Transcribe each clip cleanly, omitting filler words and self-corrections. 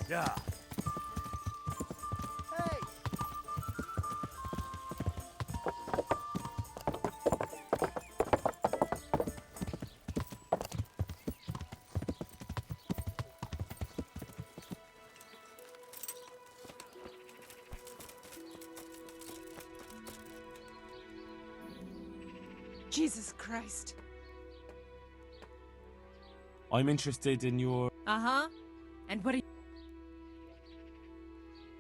Yeah. Hey! Jesus Christ. I'm interested in your... Uh-huh. And what are you...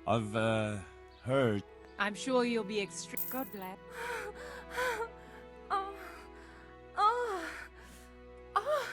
I've, heard... I'm sure you'll be extreme... God bless. Oh. Oh. Oh. Oh.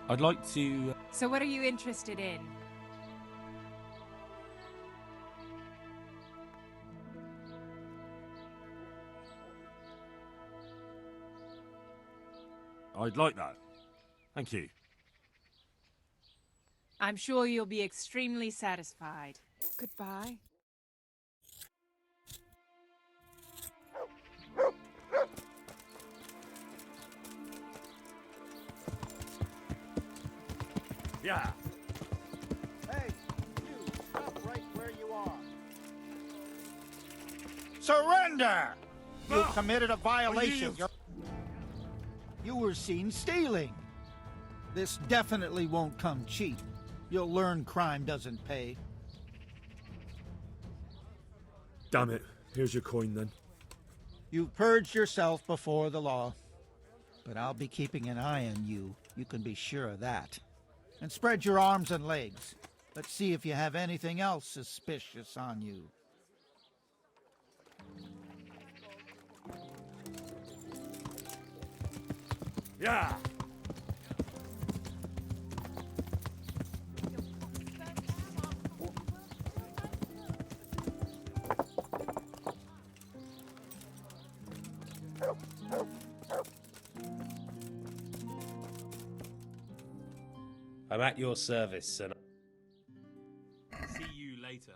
I'd like to... So what are you interested in? I'd like that. Thank you. I'm sure you'll be extremely satisfied. Goodbye. Yeah. Hey, you, stop right where you are. Surrender! You committed a violation. You were seen stealing. This definitely won't come cheap. You'll learn crime doesn't pay. Damn it. Here's your coin then. You've purged yourself before the law. But I'll be keeping an eye on you. You can be sure of that. And spread your arms and legs. Let's see if you have anything else suspicious on you. Yeah! I'm at your service, and See you later.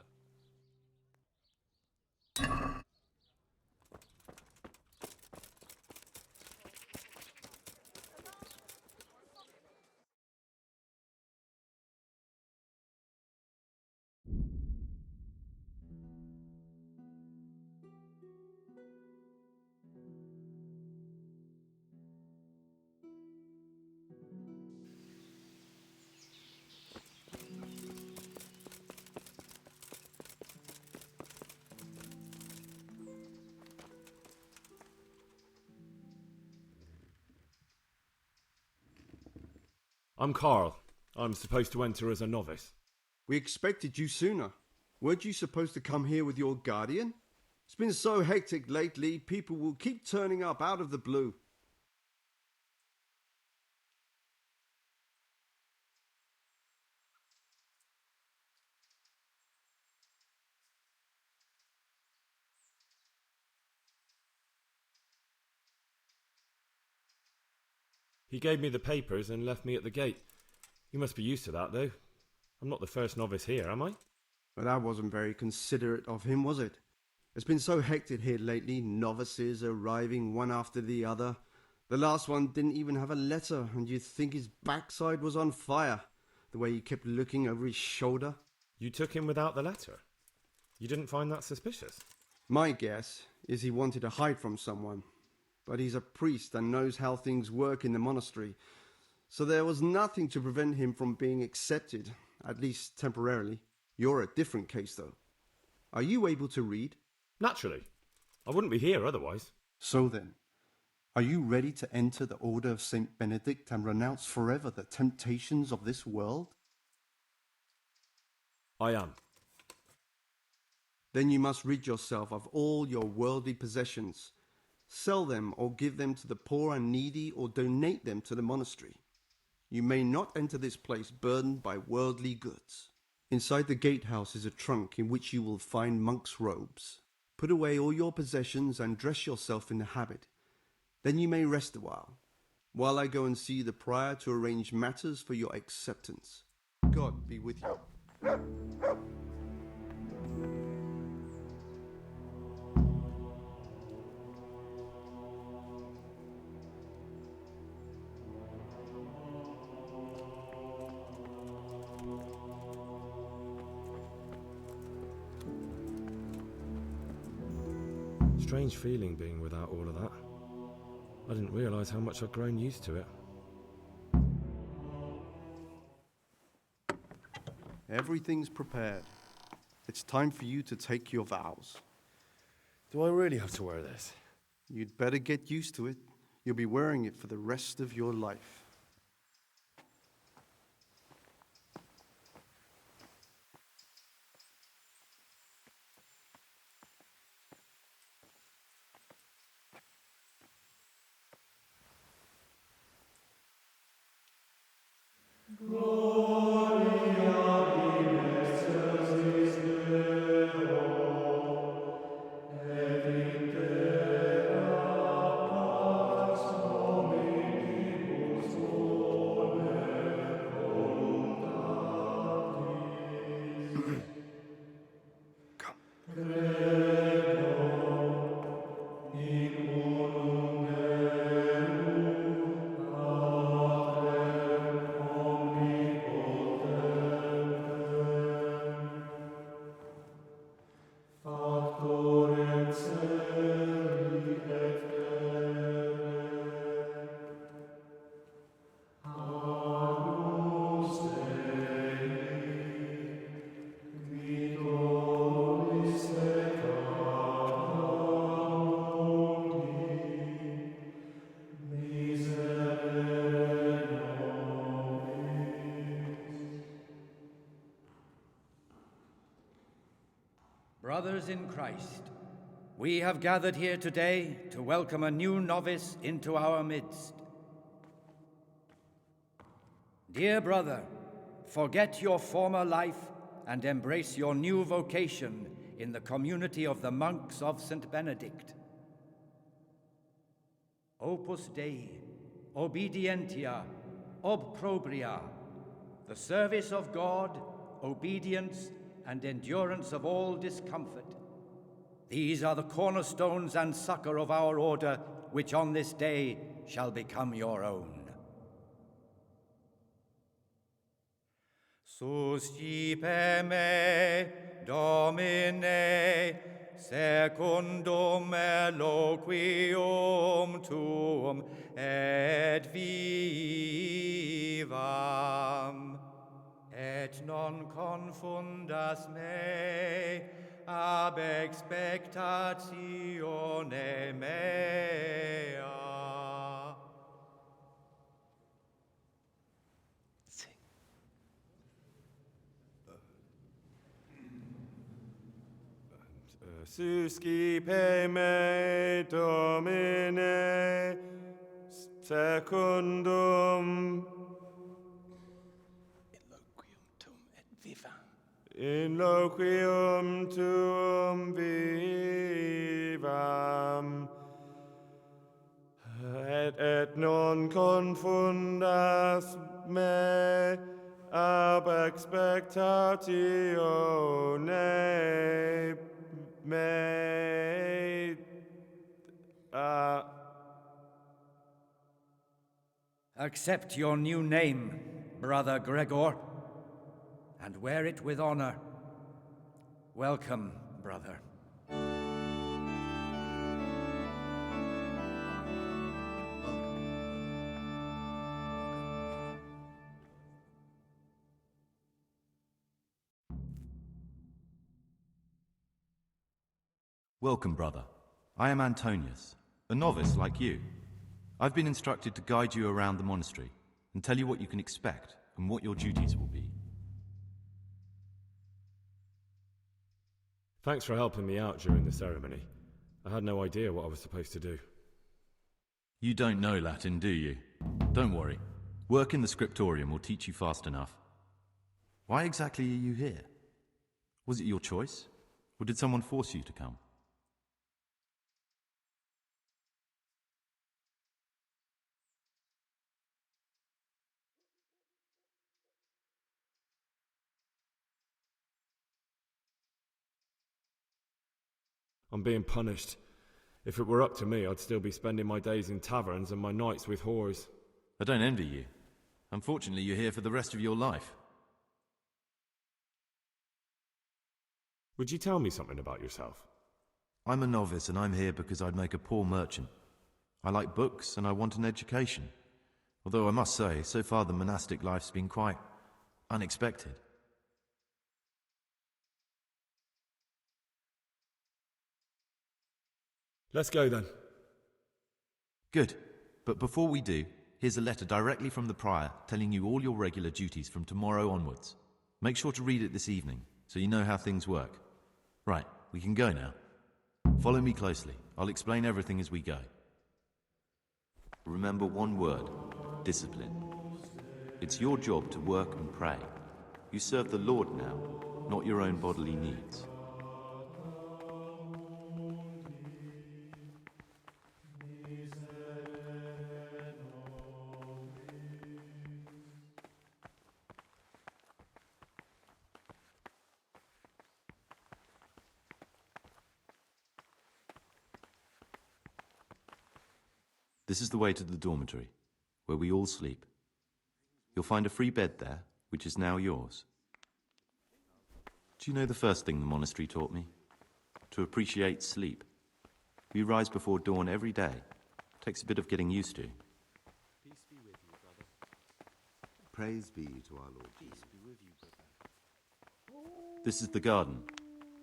I'm Carl. I'm supposed to enter as a novice. We expected you sooner. Weren't you supposed to come here with your guardian? It's been so hectic lately, people will keep turning up out of the blue. He gave me the papers and left me at the gate. You must be used to that, though. I'm not the first novice here, am I? But that wasn't very considerate of him, was it? It's been so hectic here lately, novices arriving one after the other. The last one didn't even have a letter, and you'd think his backside was on fire, the way he kept looking over his shoulder. You took him without the letter? You didn't find that suspicious? My guess is he wanted to hide from someone. But he's a priest and knows how things work in the monastery, so there was nothing to prevent him from being accepted, at least temporarily. You're a different case, though. Are you able to read? Naturally. I wouldn't be here otherwise. So then, are you ready to enter the Order of Saint Benedict and renounce forever the temptations of this world? I am. Then you must rid yourself of all your worldly possessions. Sell them or give them to the poor and needy or donate them to the monastery. You may not enter this place burdened by worldly goods. Inside the gatehouse is a trunk in which you will find monk's robes. Put away all your possessions and dress yourself in the habit. Then you may rest a while I go and see the prior to arrange matters for your acceptance. God be with you. strange feeling being without all of that. I didn't realise how much I'd grown used to it. Everything's prepared. It's time for you to take your vows. Do I really have to wear this? You'd better get used to it. You'll be wearing it for the rest of your life. Brothers in Christ, we have gathered here today to welcome a new novice into our midst. Dear brother, forget your former life and embrace your new vocation in the community of the monks of St. Benedict. Opus Dei, obedientia, obprobria, the service of God, obedience, and endurance of all discomfort. These are the cornerstones and succor of our order, which on this day shall become your own. Suscipe me, Domine, secundum eloquium tuum et vivam. Et non confundas me ab expectatione mea. Suscipe me, Domine, secundum in loquium tuum vivam, et non confundas me ab expectatione mea. Accept your new name, Brother Gregor, and wear it with honor. Welcome, brother. Welcome, brother. I am Antonius, a novice like you. I've been instructed to guide you around the monastery and tell you what you can expect and what your duties will be. Thanks for helping me out during the ceremony. I had no idea what I was supposed to do. You don't know Latin, do you? Don't worry. Work in the scriptorium will teach you fast enough. Why exactly are you here? Was it your choice? Or did someone force you to come? I'm being punished. If it were up to me, I'd still be spending my days in taverns and my nights with whores. I don't envy you. Unfortunately, you're here for the rest of your life. Would you tell me something about yourself? I'm a novice and I'm here because I'd make a poor merchant. I like books and I want an education. Although I must say, so far the monastic life's been quite unexpected. Let's go then. Good. But before we do, here's a letter directly from the prior telling you all your regular duties from tomorrow onwards. Make sure to read it this evening so you know how things work. Right, we can go now. Follow me closely. I'll explain everything as we go. Remember one word: discipline. It's your job to work and pray. You serve the Lord now, not your own bodily needs. This is the way to the dormitory, where we all sleep. You'll find a free bed there, which is now yours. Do you know the first thing the monastery taught me? To appreciate sleep. We rise before dawn every day. Takes a bit of getting used to. Peace be with you, brother. Praise be to our Lord. Peace be with you, brother. This is the garden,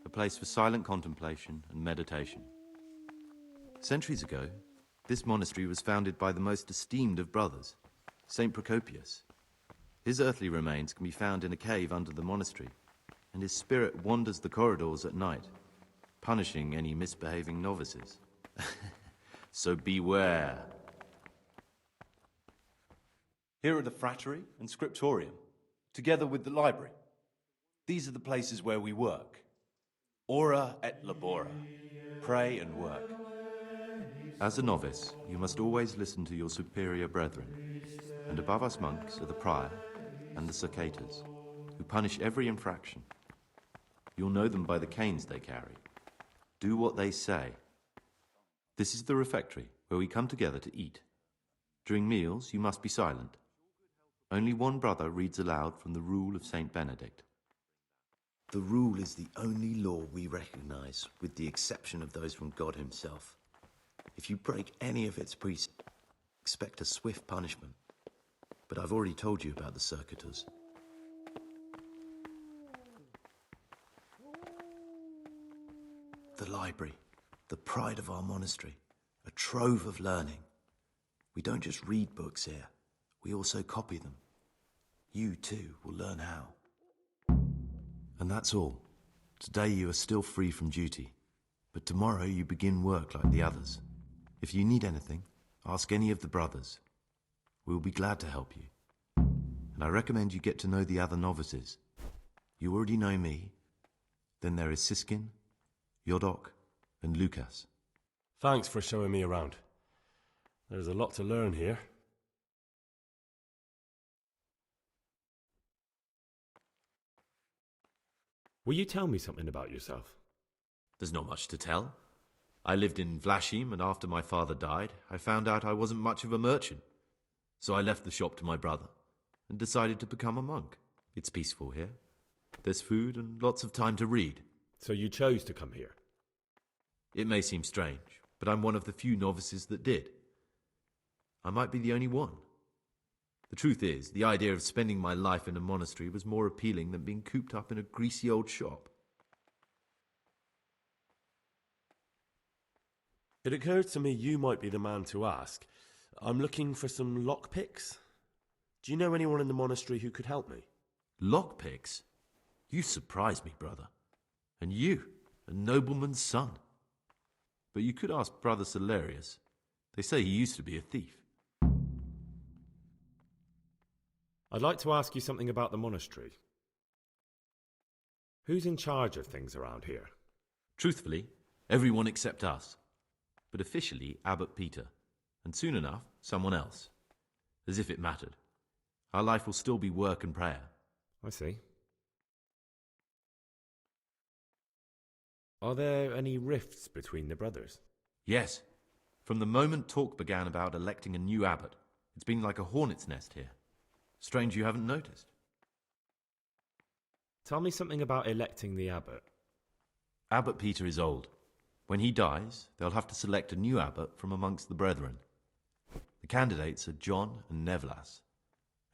a place for silent contemplation and meditation. Centuries ago, this monastery was founded by the most esteemed of brothers, Saint Procopius. His earthly remains can be found in a cave under the monastery, and his spirit wanders the corridors at night, punishing any misbehaving novices. So beware. Here are the frattery and scriptorium, together with the library. These are the places where we work. Ora et labora. Pray and work. As a novice, you must always listen to your superior brethren, and above us monks are the prior and the cicatas, who punish every infraction. You'll know them by the canes they carry. Do what they say. This is the refectory, where we come together to eat. During meals, you must be silent. Only one brother reads aloud from the Rule of Saint Benedict. The Rule is the only law we recognize, with the exception of those from God himself. If you break any of its precepts, expect a swift punishment. But I've already told you about the circuitous. The library, the pride of our monastery, a trove of learning. We don't just read books here, we also copy them. You too will learn how. And that's all. Today you are still free from duty, but tomorrow you begin work like the others. If you need anything, ask any of the brothers. We'll be glad to help you. And I recommend you get to know the other novices. You already know me. Then there is Siskin, Yodok, and Lucas. Thanks for showing me around. There's a lot to learn here. Will you tell me something about yourself? There's not much to tell. I lived in Vlashim, and after my father died, I found out I wasn't much of a merchant. So I left the shop to my brother and decided to become a monk. It's peaceful here. There's food and lots of time to read. So you chose to come here? It may seem strange, but I'm one of the few novices that did. I might be the only one. The truth is, the idea of spending my life in a monastery was more appealing than being cooped up in a greasy old shop. It occurred to me you might be the man to ask. I'm looking for some lockpicks. Do you know anyone in the monastery who could help me? Lockpicks? You surprise me, brother. And you, a nobleman's son. But you could ask Brother Celerius. They say he used to be a thief. I'd like to ask you something about the monastery. Who's in charge of things around here? Truthfully, everyone except us. But officially, Abbot Peter. And soon enough, someone else. As if it mattered. Our life will still be work and prayer. I see. Are there any rifts between the brothers? Yes. From the moment talk began about electing a new abbot, it's been like a hornet's nest here. Strange you haven't noticed. Tell me something about electing the abbot. Abbot Peter is old. When he dies, they'll have to select a new abbot from amongst the brethren. The candidates are John and Nevlas.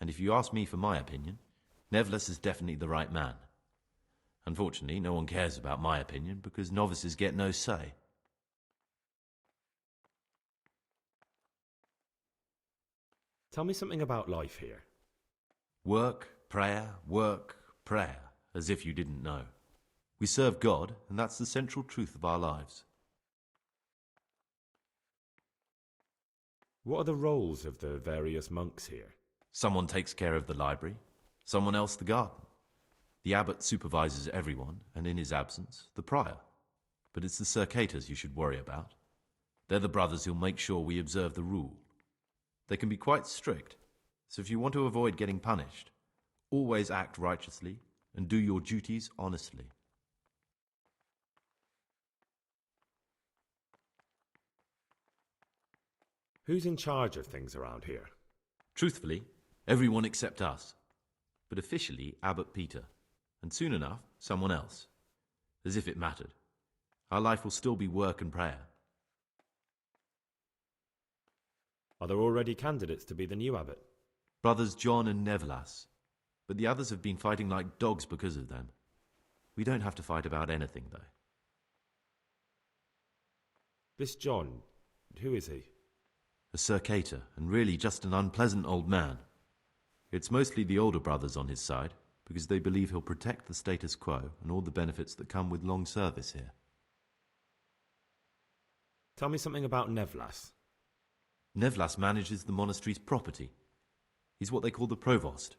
And if you ask me for my opinion, Nevlas is definitely the right man. Unfortunately, no one cares about my opinion because novices get no say. Tell me something about life here. Work, prayer, as if you didn't know. We serve God, and that's the central truth of our lives. What are the roles of the various monks here? Someone takes care of the library, someone else the garden. The abbot supervises everyone, and in his absence, the prior. But it's the circators you should worry about. They're the brothers who'll make sure we observe the rule. They can be quite strict, so if you want to avoid getting punished, always act righteously and do your duties honestly. Who's in charge of things around here? Truthfully, everyone except us. But officially, Abbot Peter. And soon enough, someone else. As if it mattered. Our life will still be work and prayer. Are there already candidates to be the new abbot? Brothers John and Nevlas. But the others have been fighting like dogs because of them. We don't have to fight about anything, though. This John, who is he? A circator, and really just an unpleasant old man. It's mostly the older brothers on his side, because they believe he'll protect the status quo and all the benefits that come with long service here. Tell me something about Nevlas. Nevlas manages the monastery's property. He's what they call the provost.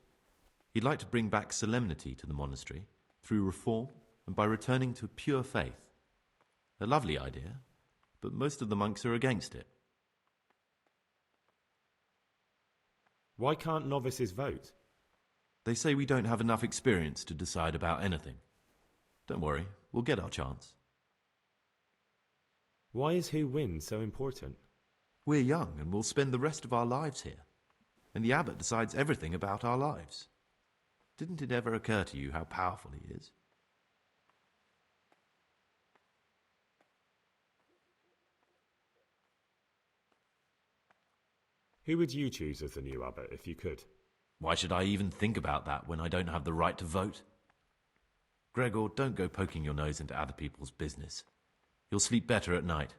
He'd like to bring back solemnity to the monastery through reform and by returning to pure faith. A lovely idea, but most of the monks are against it. Why can't novices vote? They say we don't have enough experience to decide about anything. Don't worry, we'll get our chance. Why is who wins so important? We're young and we'll spend the rest of our lives here. And the abbot decides everything about our lives. Didn't it ever occur to you how powerful he is? Who would you choose as the new abbot if you could? Why should I even think about that when I don't have the right to vote? Gregor, don't go poking your nose into other people's business. You'll sleep better at night.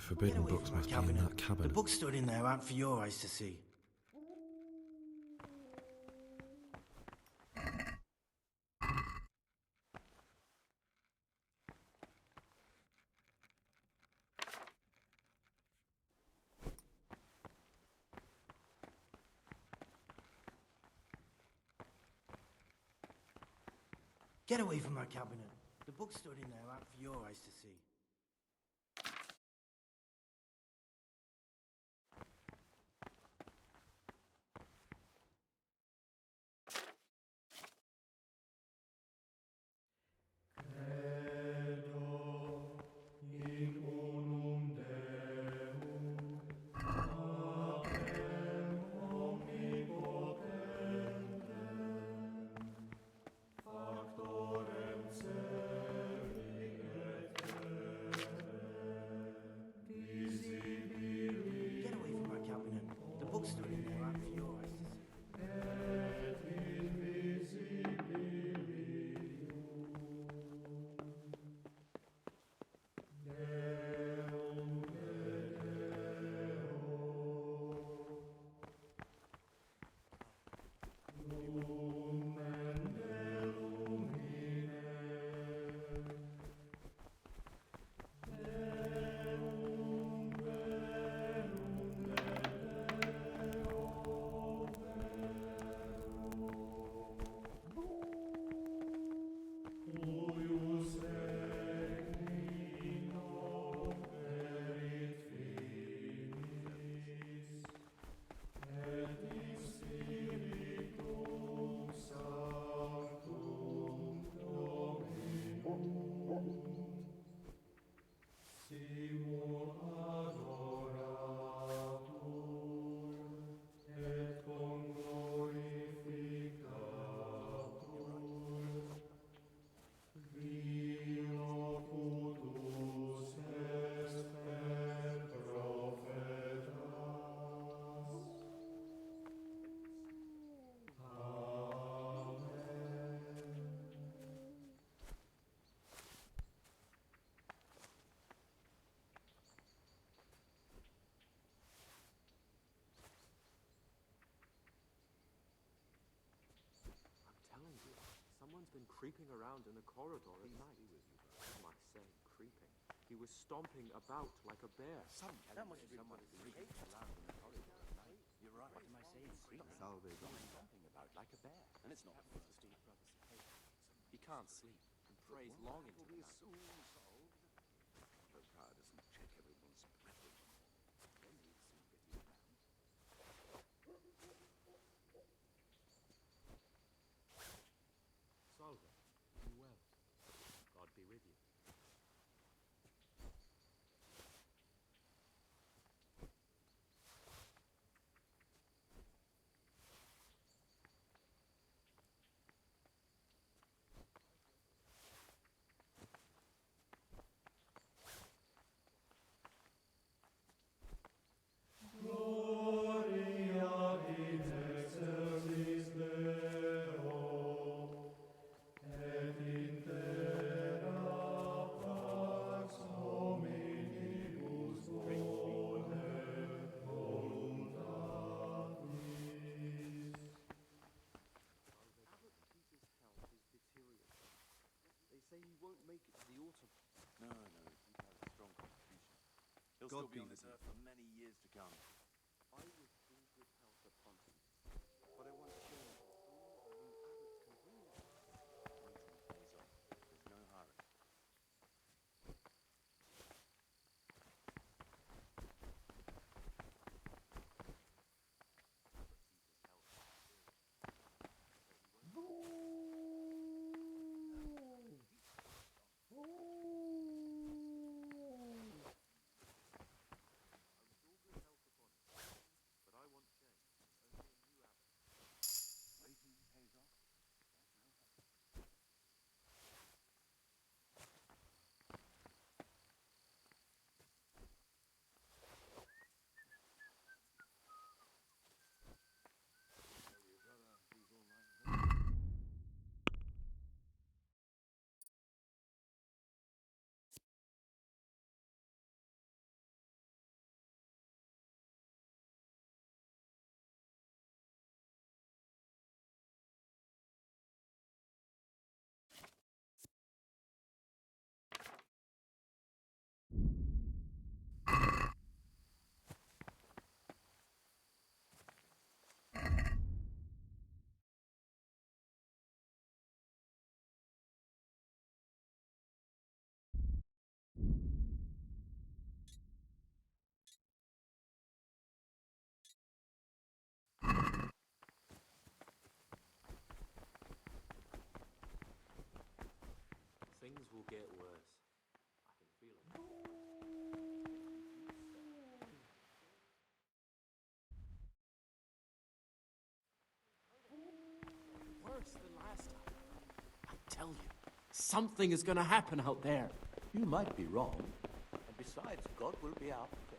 The forbidden books must be in that The cabinet. books stood in there out for your eyes to see. Get away from that cabinet. The books stood in there out for your eyes to see. have been creeping around in the corridor at night. I say creeping. He was stomping about like a bear. That must have been someone creeping around in the corridor at night. You're right. What am I saying? Creeping. Salve. Stomping about like a bear. And it's not the first time. He can't sleep and prays long into the night. Soon solved. Lothar doesn't check everyone's breathing. Then he'd soon get his man. Salve, be well. God be with you. No, he's had a strong constitution. He'll God still be be on this with you. earth for many years to come. I was in good health upon him, but I want to show him all the new abbots can bring me. Wait till he pays off. There's no hurry. But I want change. Only a new abbot. Waiting pays off. Things will get worse. I can feel it. Worse than last time. I tell you, something is going to happen out there. You might be wrong. And besides, God will be our protector.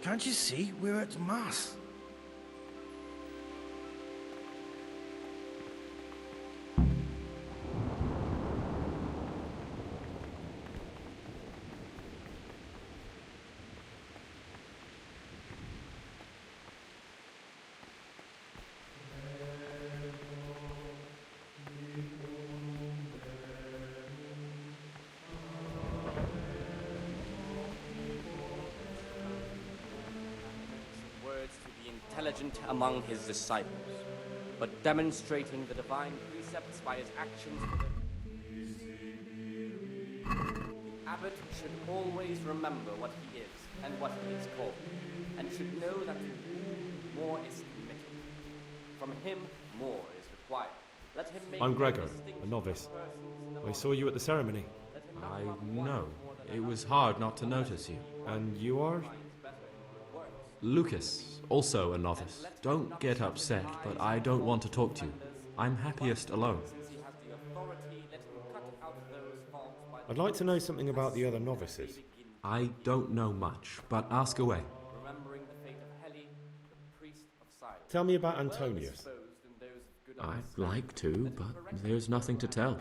Can't you see? We're at Mass. Intelligent among his disciples, but demonstrating the divine precepts by his actions to them. The abbot should always remember what he is and what he is called, and should know that to whom more is committed. From him more is required. Let him make I'm Gregor, a novice. I saw you at the ceremony. I know. It was hard not to notice you. And you are? Lucas, also a novice. Don't get upset, but I don't want to talk to you. I'm happiest alone. I'd like to know something about the other novices. I don't know much, but ask away. Tell me about Antonius. I'd like to, but there's nothing to tell.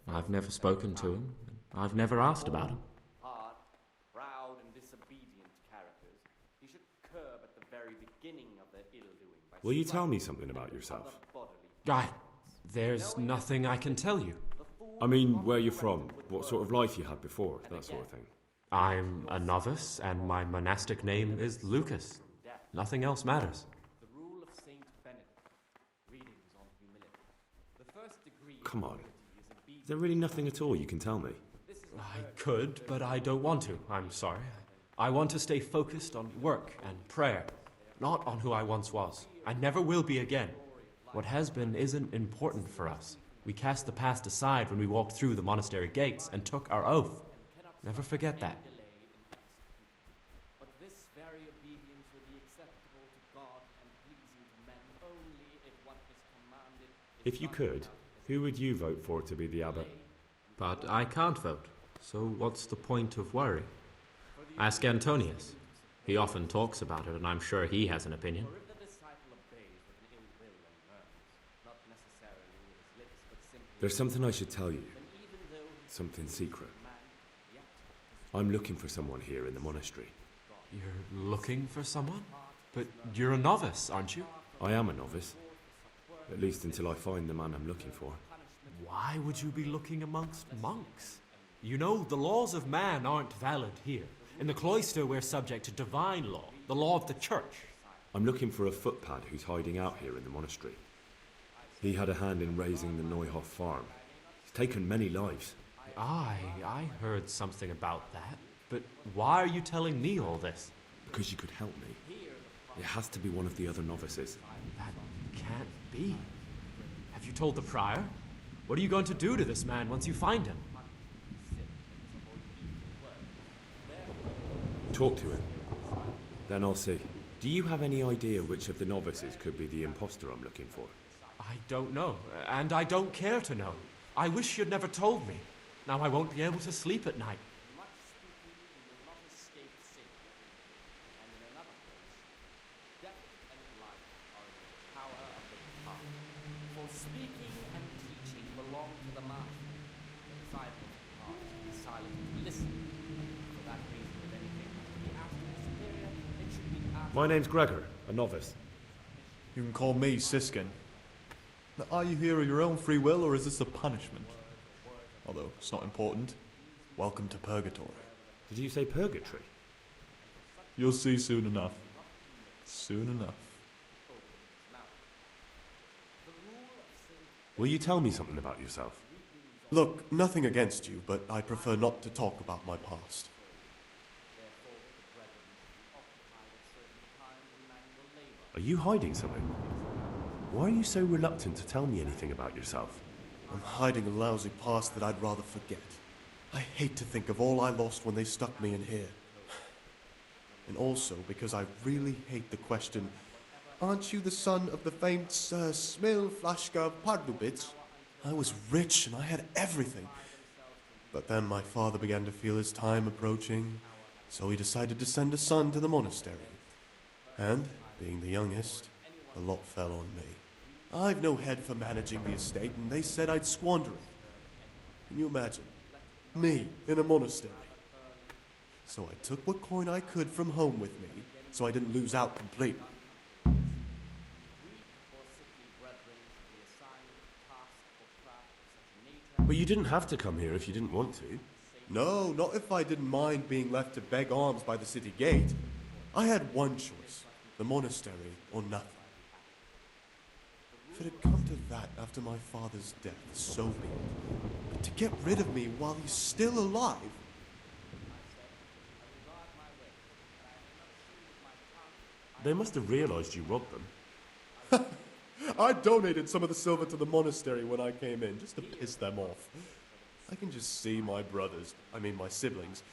I've never spoken to him. I've never asked about him. Hard, proud, and disobedient characters, he should curb at the very beginning of their ill-doing. Will you tell me something about yourself? There's nothing I can tell you. I mean, where you're from, what sort of life you had before, that sort of thing. I'm a novice, and my monastic name is Lucas. Nothing else matters. The rule of Saint Benedict. Readings on humility. The first degree. Come on. Is there really nothing at all you can tell me? I could, but I don't want to. I'm sorry. I want to stay focused on work and prayer, not on who I once was. I never will be again. What has been isn't important for us. We cast the past aside when we walked through the monastery gates and took our oath. Never forget that. But this very obedience will be acceptable to God and pleasing to men only if what is commanded is If you could, who would you vote for to be the abbot? But I can't vote, so what's the point of worry? Ask Antonius. He often talks about it, and I'm sure he has an opinion. There's something I should tell you. Something secret. I'm looking for someone here in the monastery. You're looking for someone? But you're a novice, aren't you? I am a novice. At least until I find the man I'm looking for. Why would you be looking amongst monks? You know, the laws of man aren't valid here. In the cloister, we're subject to divine law, the law of the church. I'm looking for a footpad who's hiding out here in the monastery. He had a hand in raising the Neuhoff farm. He's taken many lives. I heard something about that. But why are you telling me all this? Because you could help me. It has to be one of the other novices. That can't be. Have you told the prior? What are you going to do to this man once you find him? Talk to him. Then I'll see. Do you have any idea which of the novices could be the imposter I'm looking for? I don't know, and I don't care to know. I wish you'd never told me. Now I won't be able to sleep at night. much speaking will not escape sin. And in another place, death and life are in the power of the tongue. For speaking and teaching belong to the master. The disciples are to be silent and listen. For that reason, if anything has to be asked of the superior, it should be asked. My name's Gregor, a novice. You can call me Siskin. Now, are you here of your own free will, or is this a punishment? Although it's not important. Welcome to purgatory. Did you say purgatory? You'll see soon enough. Soon enough. Will you tell me something about yourself? Look, nothing against you, but I prefer not to talk about my past. Are you hiding something? Why are you so reluctant to tell me anything about yourself? I'm hiding a lousy past that I'd rather forget. I hate to think of all I lost when they stuck me in here. And also because I really hate the question, aren't you the son of the famed Sir Smil Flashka Pardubitz? I was rich and I had everything. But then my father began to feel his time approaching, so he decided to send a son to the monastery. And, being the youngest, a lot fell on me. I've no head for managing the estate, and they said I'd squander it. Can you imagine? Me, in a monastery. So I took what coin I could from home with me, so I didn't lose out completely. But you didn't have to come here if you didn't want to. No, not if I didn't mind being left to beg alms by the city gate. I had one choice, the monastery or nothing. If it had come to that after my father's death, so be it. But to get rid of me while he's still alive... They must have realised you robbed them. I donated some of the silver to the monastery when I came in, just to piss them off. I can just see my my siblings,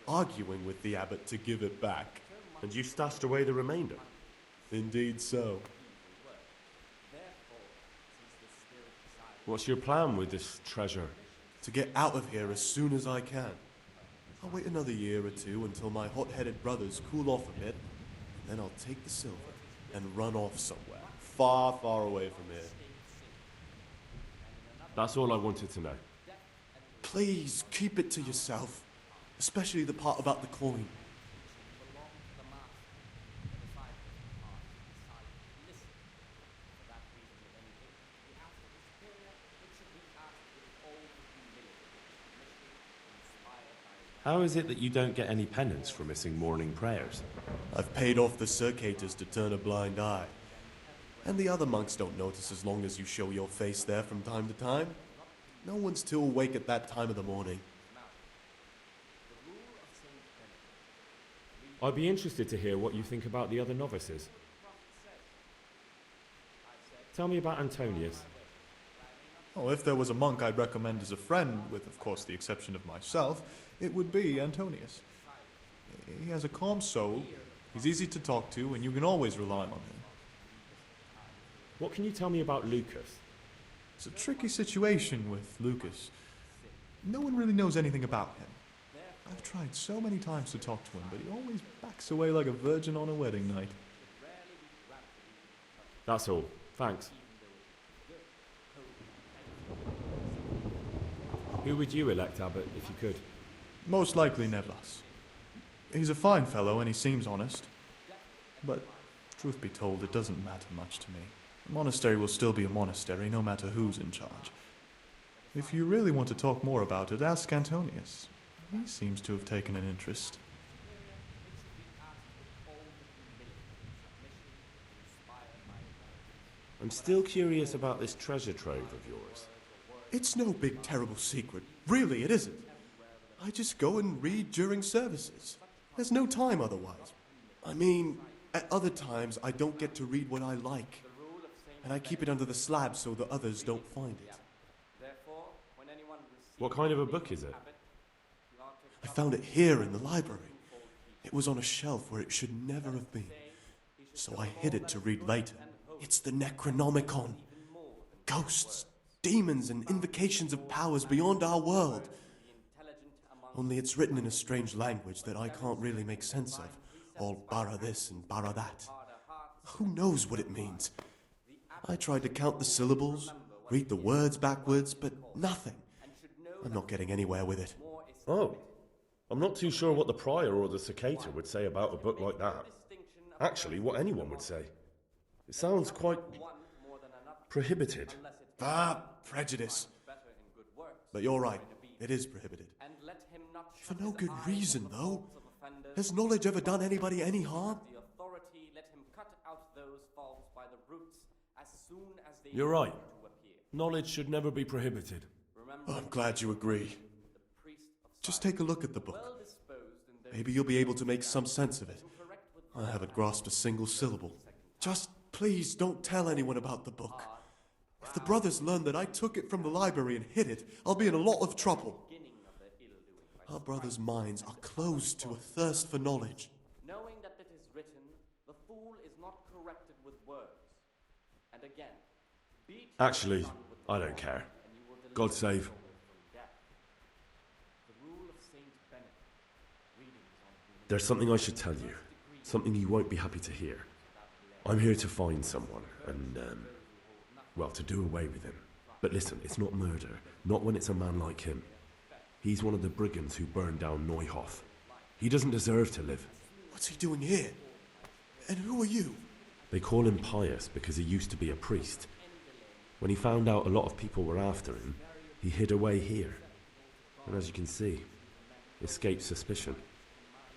arguing with the abbot to give it back. And you stashed away the remainder? Indeed so. What's your plan with this treasure? To get out of here as soon as I can. I'll wait another year or two until my hot-headed brothers cool off a bit, then I'll take the silver and run off somewhere, far, far away from here. That's all I wanted to know. Please, keep it to yourself, especially the part about the coin. How is it that you don't get any penance for missing morning prayers? I've paid off the circators to turn a blind eye. And the other monks don't notice as long as you show your face there from time to time. No one's too awake at that time of the morning. I'd be interested to hear what you think about the other novices. Tell me about Antonius. Oh, if there was a monk I'd recommend as a friend, with of course the exception of myself, it would be Antonius. He has a calm soul, he's easy to talk to, and you can always rely on him. What can you tell me about Lucas? It's a tricky situation with Lucas. No one really knows anything about him. I've tried so many times to talk to him, but he always backs away like a virgin on a wedding night. That's all. Thanks. Who would you elect, Abbot, if you could? Most likely Nevlas. He's a fine fellow and he seems honest. But, truth be told, it doesn't matter much to me. The monastery will still be a monastery, no matter who's in charge. If you really want to talk more about it, ask Antonius. He seems to have taken an interest. I'm still curious about this treasure trove of yours. It's no big terrible secret. Really, it isn't. I just go and read during services. There's no time otherwise. I mean, at other times I don't get to read what I like. And I keep it under the slab so the others don't find it. What kind of a book is it? I found it here in the library. It was on a shelf where it should never have been. So I hid it to read later. It's the Necronomicon. Ghosts, demons, and invocations of powers beyond our world. Only it's written in a strange language that I can't really make sense of. All bara this and bara that. Who knows what it means? I tried to count the syllables, read the words backwards, but nothing. I'm not getting anywhere with it. Oh, I'm not too sure what the prior or the cicada would say about a book like that. Actually, what anyone would say. It sounds quite prohibited. Prejudice. But you're right, it is prohibited. For no good reason, though. Has knowledge ever done anybody any harm? You're right. Knowledge should never be prohibited. Oh, I'm glad you agree. Just take a look at the book. Maybe you'll be able to make some sense of it. I haven't grasped a single syllable. Just please don't tell anyone about the book. If the brothers learn that I took it from the library and hid it, I'll be in a lot of trouble. Our brothers' minds are closed to a thirst for knowledge. Knowing that it is written, the fool is not corrected with words. And again, Actually, I don't care. God save. There's something I should tell you. Something you won't be happy to hear. I'm here to find someone and, well, to do away with him. But listen, it's not murder. Not when it's a man like him. He's one of the brigands who burned down Neuhof. He doesn't deserve to live. What's he doing here? And who are you? They call him Pious because he used to be a priest. When he found out a lot of people were after him, he hid away here. And as you can see, escaped suspicion.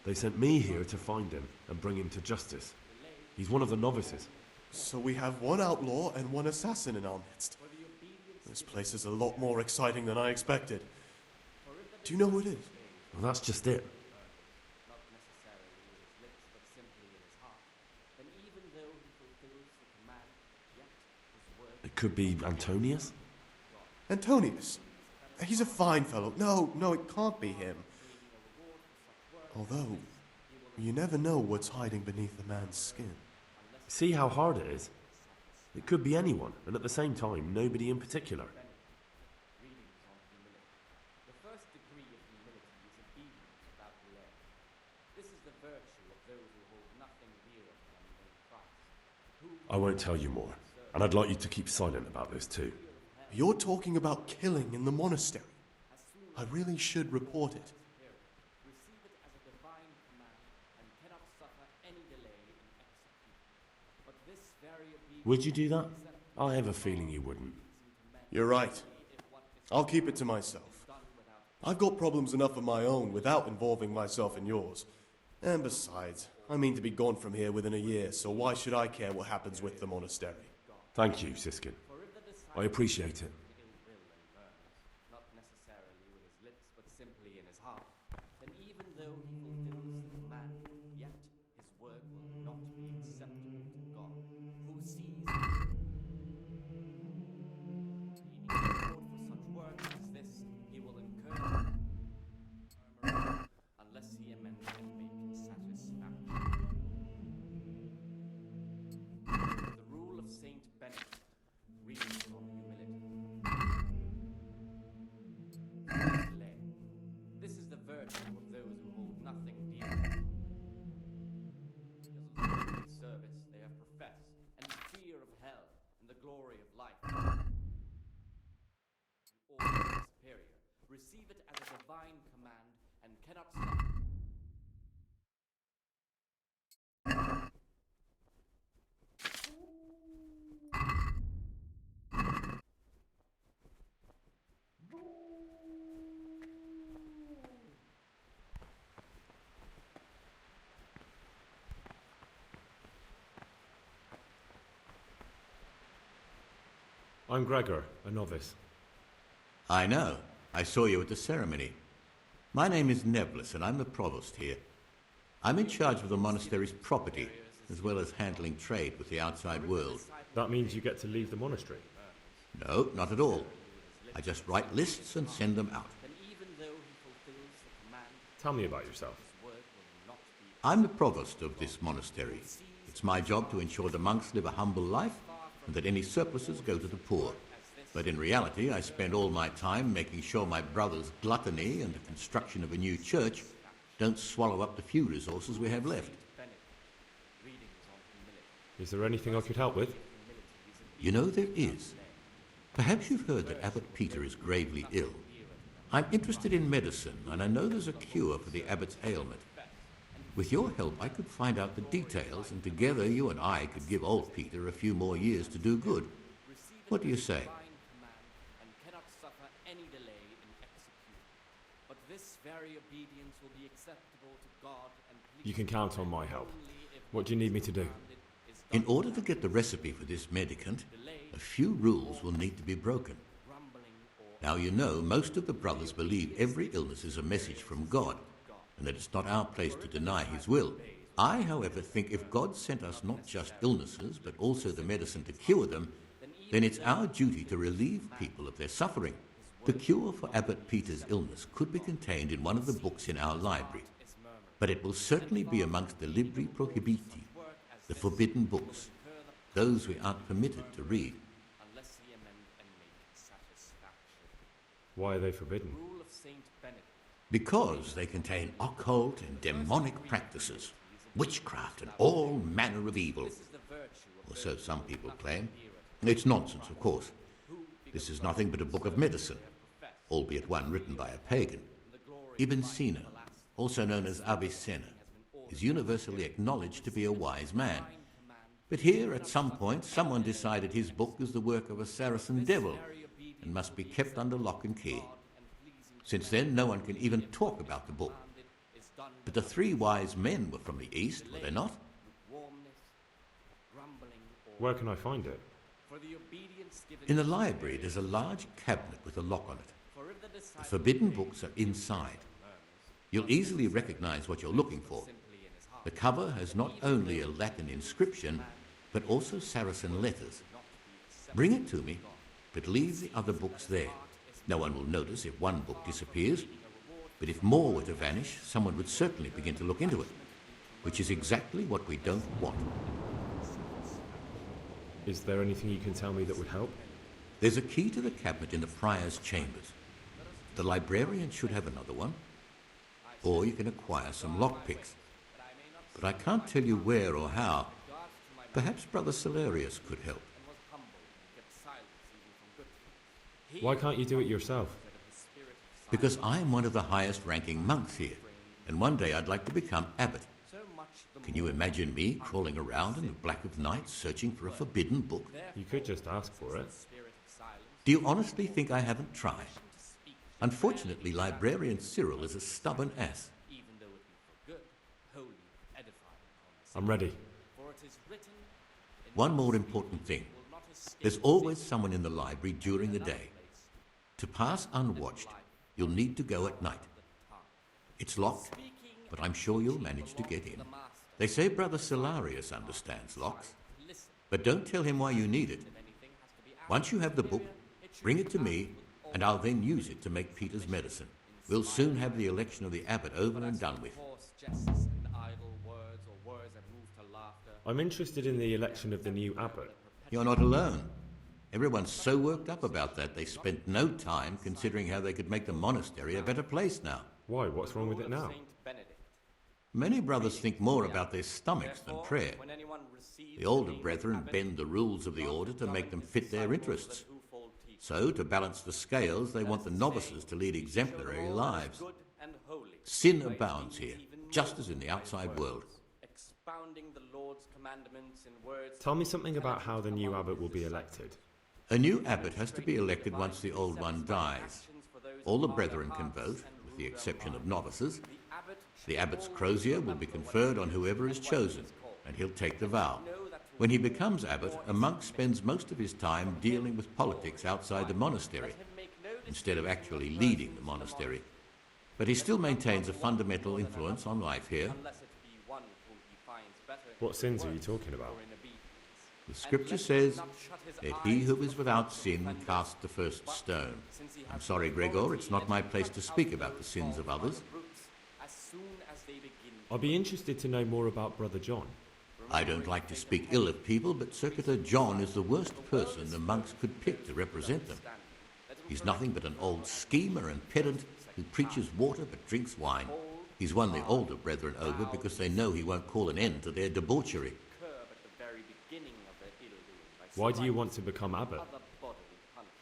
They sent me here to find him and bring him to justice. He's one of the novices. So we have one outlaw and one assassin in our midst. This place is a lot more exciting than I expected. Do you know who it is? Well, that's just it. It could be Antonius? Antonius? He's a fine fellow. No, it can't be him. Although, you never know what's hiding beneath a man's skin. See how hard it is? It could be anyone, and at the same time, nobody in particular. I won't tell you more, and I'd like you to keep silent about this too. You're talking about killing in the monastery. I really should report it. Would you do that? I have a feeling you wouldn't. You're right. I'll keep it to myself. I've got problems enough of my own without involving myself in yours. And besides, I mean to be gone from here within a year, so why should I care what happens with the monastery? Thank you, Siskin. I appreciate it. Not necessarily with his lips, but simply in his heart. And even though he fulfills the command, yet his work will not be acceptable to God, who sees him. Meaning reward for such work as this, he will incur unless he amends and make satisfaction. The rule of Saint Benedict, reading on humility. This is the virtue of those who hold nothing dear. Because of the holy service they have professed, and the fear of hell, and the glory of life. You all superior, receive it as a divine command, and cannot stop. I'm Gregor, a novice. I know. I saw you at the ceremony. My name is Neblis, and I'm the provost here. I'm in charge of the monastery's property, as well as handling trade with the outside world. That means you get to leave the monastery? No, not at all. I just write lists and send them out. Tell me about yourself. I'm the provost of this monastery. It's my job to ensure the monks live a humble life and that any surpluses go to the poor. But in reality, I spend all my time making sure my brother's gluttony and the construction of a new church don't swallow up the few resources we have left. Is there anything I could help with? You know, there is. Perhaps you've heard that Abbot Peter is gravely ill. I'm interested in medicine, and I know there's a cure for the abbot's ailment. With your help, I could find out the details, and together you and I could give old Peter a few more years to do good. What do you say? And cannot suffer any delay in executing. But this very obedience will be acceptable to God and please. You can count on my help. What do you need me to do? In order to get the recipe for this medicament, a few rules will need to be broken. Now, you know, most of the brothers believe every illness is a message from God, and that it's not our place to deny his will. I, however, think if God sent us not just illnesses, but also the medicine to cure them, then it's our duty to relieve people of their suffering. The cure for Abbot Peter's illness could be contained in one of the books in our library, but it will certainly be amongst the Libri Prohibiti, the forbidden books, those we aren't permitted to read. Why are they forbidden? Because they contain occult and demonic practices, witchcraft and all manner of evil. or so some people claim. It's nonsense, of course. This is nothing but a book of medicine, albeit one written by a pagan. Ibn Sina, also known as Avicenna, is universally acknowledged to be a wise man. But here, at some point, someone decided his book is the work of a Saracen devil and must be kept under lock and key. Since then, no one can even talk about the book. But the three wise men were from the East, were they not? Where can I find it? In the library, there's a large cabinet with a lock on it. The forbidden books are inside. You'll easily recognize what you're looking for. The cover has not only a Latin inscription, but also Saracen letters. Bring it to me, but leave the other books there. No one will notice if one book disappears, but if more were to vanish, someone would certainly begin to look into it, which is exactly what we don't want. Is there anything you can tell me that would help? There's a key to the cabinet in the prior's chambers. The librarian should have another one, or you can acquire some lockpicks. But I can't tell you where or how. Perhaps Brother Salarius could help. Why can't you do it yourself? Because I'm one of the highest-ranking monks here, and one day I'd like to become abbot. Can you imagine me crawling around in the black of night searching for a forbidden book? You could just ask for it. Do you honestly think I haven't tried? Unfortunately, Librarian Cyril is a stubborn ass. I'm ready. One more important thing. There's always someone in the library during the day. To pass unwatched, you'll need to go at night. It's locked, but I'm sure you'll manage to get in. They say Brother Salarius understands locks, but don't tell him why you need it. Once you have the book, bring it to me, and I'll then use it to make Peter's medicine. We'll soon have the election of the abbot over and done with. I'm interested in the election of the new abbot. You're not alone. Everyone's so worked up about that they spent no time considering how they could make the monastery a better place now. Why? What's wrong with it now? Many brothers think more about their stomachs than prayer. The older brethren bend the rules of the order to make them fit their interests. So, to balance the scales, they want the novices to lead exemplary lives. Sin abounds here, just as in the outside world. Tell me something about how the new abbot will be elected. A new abbot has to be elected once the old one dies. All the brethren can vote, with the exception of novices. The abbot's crozier will be conferred on whoever is chosen, and he'll take the vow. When he becomes abbot, a monk spends most of his time dealing with politics outside the monastery, instead of actually leading the monastery. But he still maintains a fundamental influence on life here. What sins are you talking about? The scripture says, "Let he who is without sin cast the first stone." I'm sorry, Gregor, it's not my place to speak about the sins of others. I'll be interested to know more about Brother John. I don't like to speak ill of people, but Circuitor John is the worst person the monks could pick to represent them. He's nothing but an old schemer and pedant who preaches water but drinks wine. He's won the older brethren over because they know he won't call an end to their debauchery. Why do you want to become abbot?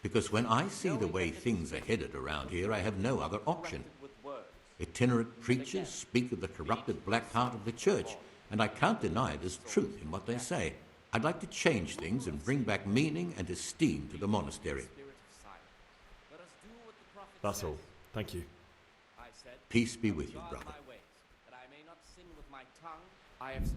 Because when I see the way things are headed around here, I have no other option. Itinerant preachers speak of the corrupted black heart of the church, and I can't deny there's truth in what they say. I'd like to change things and bring back meaning and esteem to the monastery. That's all. Thank you. Peace be with you, brother. That I may not sin with my tongue, I have